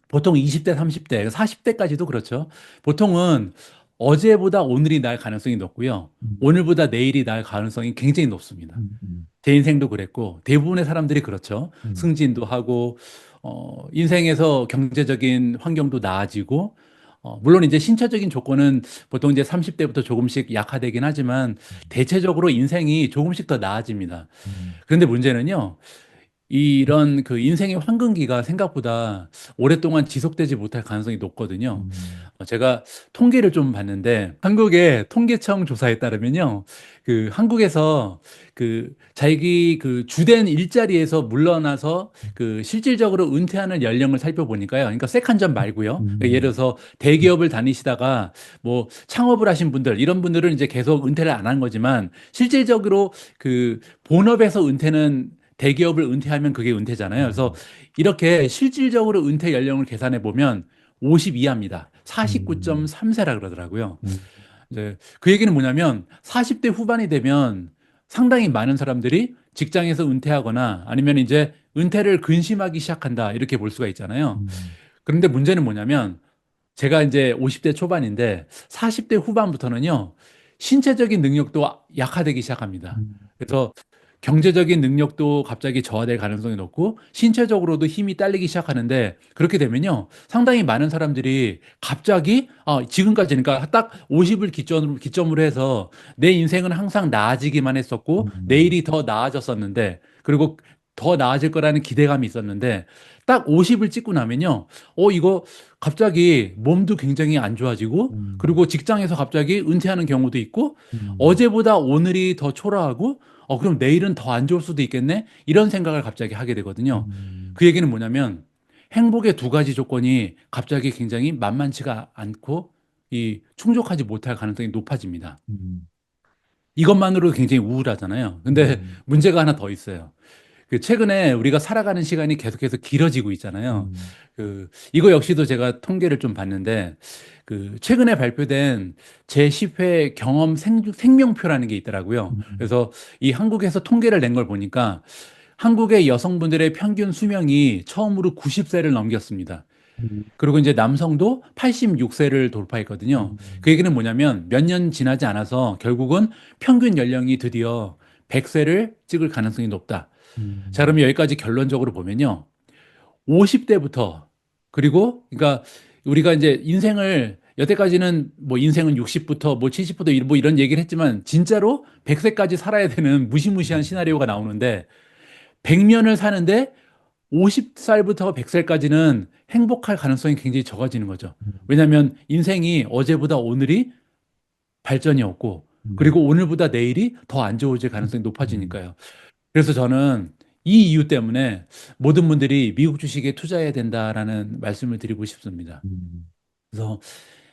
보통 20대, 30대, 40대까지도 그렇죠. 보통은 어제보다 오늘이 날 가능성이 높고요. 음, 오늘보다 내일이 날 가능성이 굉장히 높습니다. 음, 제 인생도 그랬고, 대부분의 사람들이 그렇죠. 음, 승진도 하고, 인생에서 경제적인 환경도 나아지고, 물론 이제 신체적인 조건은 보통 이제 30대부터 조금씩 약화되긴 하지만, 대체적으로 인생이 조금씩 더 나아집니다. 음, 그런데 문제는요, 이런 그 인생의 황금기가 생각보다 오랫동안 지속되지 못할 가능성이 높거든요. 음, 제가 통계를 좀 봤는데 한국의 통계청 조사에 따르면요. 그 한국에서 그 자기 그 주된 일자리에서 물러나서 그 실질적으로 은퇴하는 연령을 살펴보니까요. 그러니까 세컨잡 말고요. 그러니까 예를 음, 들어서 대기업을 다니시다가 뭐 창업을 하신 분들 이런 분들은 이제 계속 은퇴를 안 한 거지만 실질적으로 그 본업에서 은퇴는 대기업을 은퇴하면 그게 은퇴잖아요. 그래서 이렇게 실질적으로 은퇴 연령을 계산해 보면 50 이하입니다. 음, 49.3세라 그러더라고요. 음, 이제 그 얘기는 뭐냐면 40대 후반이 되면 상당히 많은 사람들이 직장에서 은퇴하거나 아니면 이제 은퇴를 근심하기 시작한다. 이렇게 볼 수가 있잖아요. 음, 그런데 문제는 뭐냐면 제가 이제 50대 초반인데 40대 후반부터는요, 신체적인 능력도 약화되기 시작합니다. 음, 그래서 경제적인 능력도 갑자기 저하될 가능성이 높고 신체적으로도 힘이 딸리기 시작하는데 그렇게 되면요, 상당히 많은 사람들이 갑자기 지금까지 그러니까 딱 50을 기점으로 해서 내 인생은 항상 나아지기만 했었고 음, 내일이 더 나아졌었는데 그리고 더 나아질 거라는 기대감이 있었는데 딱 50을 찍고 나면요, 이거 갑자기 몸도 굉장히 안 좋아지고 음, 그리고 직장에서 갑자기 은퇴하는 경우도 있고 음, 어제보다 오늘이 더 초라하고 그럼 내일은 더 안 좋을 수도 있겠네? 이런 생각을 갑자기 하게 되거든요. 음, 그 얘기는 뭐냐면 행복의 두 가지 조건이 갑자기 굉장히 만만치가 않고 이 충족하지 못할 가능성이 높아집니다. 음, 이것만으로도 굉장히 우울하잖아요. 근데 음, 문제가 하나 더 있어요. 그 최근에 우리가 살아가는 시간이 계속해서 길어지고 있잖아요. 음, 이거 역시도 제가 통계를 좀 봤는데 그 최근에 발표된 제10회 경험 생명표라는 게 있더라고요. 음, 그래서 이 한국에서 통계를 낸 걸 보니까 한국의 여성분들의 평균 수명이 처음으로 90세를 넘겼습니다. 음, 그리고 이제 남성도 86세를 돌파했거든요. 그 음, 얘기는 뭐냐면 몇 년 지나지 않아서 결국은 평균 연령이 드디어 100세를 찍을 가능성이 높다. 자, 음, 그러면 여기까지 결론적으로 보면요. 50대부터 그리고 그러니까 우리가 이제 인생을 여태까지는 뭐 인생은 60부터 뭐 70부터 뭐 이런 얘기를 했지만 진짜로 100세까지 살아야 되는 무시무시한 시나리오가 나오는데 100년을 사는데 50살부터 100살까지는 행복할 가능성이 굉장히 적어지는 거죠. 왜냐하면 인생이 어제보다 오늘이 발전이 없고 음, 그리고 오늘보다 내일이 더 안 좋아질 가능성이 음, 높아지니까요. 그래서 저는 이 이유 때문에 모든 분들이 미국 주식에 투자해야 된다라는 말씀을 드리고 싶습니다. 음, 그래서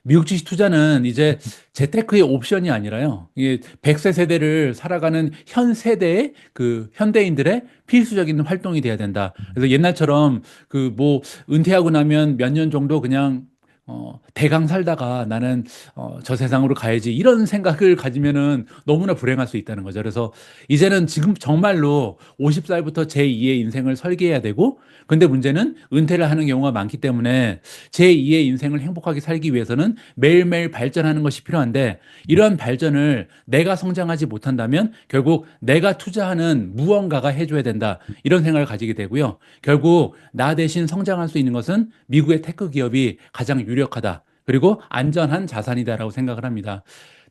미국 주식 투자는 이제 재테크의 옵션이 아니라요. 이게 100세 세대를 살아가는 현 세대의 그 현대인들의 필수적인 활동이 돼야 된다. 그래서 옛날처럼 그 뭐 은퇴하고 나면 몇 년 정도 그냥 대강 살다가 나는 저 세상으로 가야지 이런 생각을 가지면은 너무나 불행할 수 있다는 거죠. 그래서 이제는 지금 정말로 50살부터 제2의 인생을 설계해야 되고, 근데 문제는 은퇴를 하는 경우가 많기 때문에 제2의 인생을 행복하게 살기 위해서는 매일매일 발전하는 것이 필요한데, 이러한 발전을 내가 성장하지 못한다면 결국 내가 투자하는 무언가가 해줘야 된다. 이런 생각을 가지게 되고요. 결국 나 대신 성장할 수 있는 것은 미국의 테크 기업이 가장 유력하다. 그리고 안전한 자산이다라고 생각을 합니다.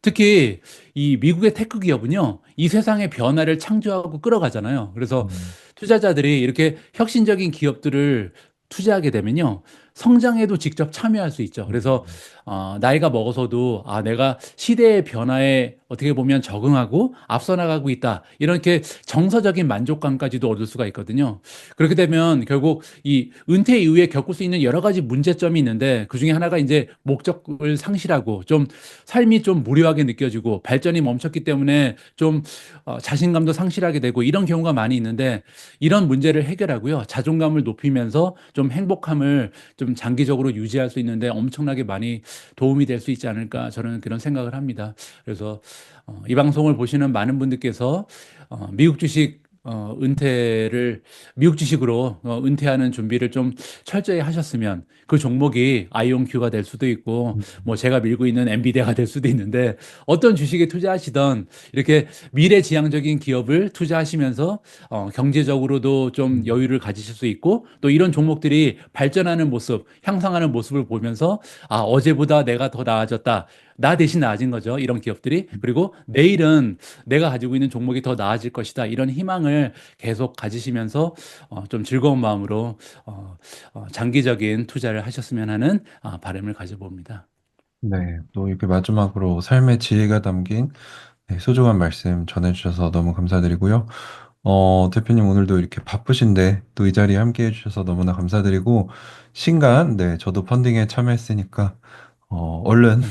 특히 이 미국의 테크 기업은요, 이 세상의 변화를 창조하고 끌어가잖아요. 그래서 음, 투자자들이 이렇게 혁신적인 기업들을 투자하게 되면요, 성장에도 직접 참여할 수 있죠. 그래서 음, 나이가 먹어서도 내가 시대의 변화에 어떻게 보면 적응하고 앞서 나가고 있다. 이렇게 정서적인 만족감까지도 얻을 수가 있거든요. 그렇게 되면 결국 이 은퇴 이후에 겪을 수 있는 여러 가지 문제점이 있는데, 그 중에 하나가 이제 목적을 상실하고 좀 삶이 좀 무료하게 느껴지고 발전이 멈췄기 때문에 좀 자신감도 상실하게 되고 이런 경우가 많이 있는데, 이런 문제를 해결하고요, 자존감을 높이면서 좀 행복함을 좀 장기적으로 유지할 수 있는데 엄청나게 많이 도움이 될 수 있지 않을까, 저는 그런 생각을 합니다. 그래서 이 방송을 보시는 많은 분들께서 미국 주식 은퇴를 미국 주식으로 은퇴하는 준비를 좀 철저히 하셨으면, 그 종목이 아이온큐가 될 수도 있고 뭐 제가 밀고 있는 엔비디아가 될 수도 있는데, 어떤 주식에 투자하시던 이렇게 미래지향적인 기업을 투자하시면서 경제적으로도 좀 음, 여유를 가지실 수 있고, 또 이런 종목들이 발전하는 모습, 향상하는 모습을 보면서 어제보다 내가 더 나아졌다. 나 대신 나아진 거죠. 이런 기업들이. 그리고 내일은 내가 가지고 있는 종목이 더 나아질 것이다. 이런 희망을 계속 가지시면서 좀 즐거운 마음으로 장기적인 투자를 하셨으면 하는 바람을 가져봅니다. 네, 또 이렇게 마지막으로 삶의 지혜가 담긴 네, 소중한 말씀 전해주셔서 너무 감사드리고요. 대표님 오늘도 이렇게 바쁘신데 또 이 자리에 함께 해주셔서 너무나 감사드리고, 신간, 네, 저도 펀딩에 참여했으니까, 얼른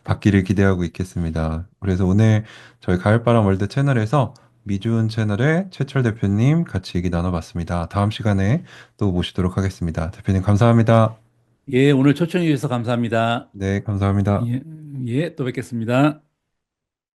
받기를 기대하고 있겠습니다. 그래서 오늘 저희 가을바람 월드 채널에서 미주은 채널의 최철 대표님 같이 얘기 나눠봤습니다. 다음 시간에 또 모시도록 하겠습니다. 대표님 감사합니다. 예, 오늘 초청해 주셔서 감사합니다. 네, 감사합니다. 예, 예, 또 뵙겠습니다.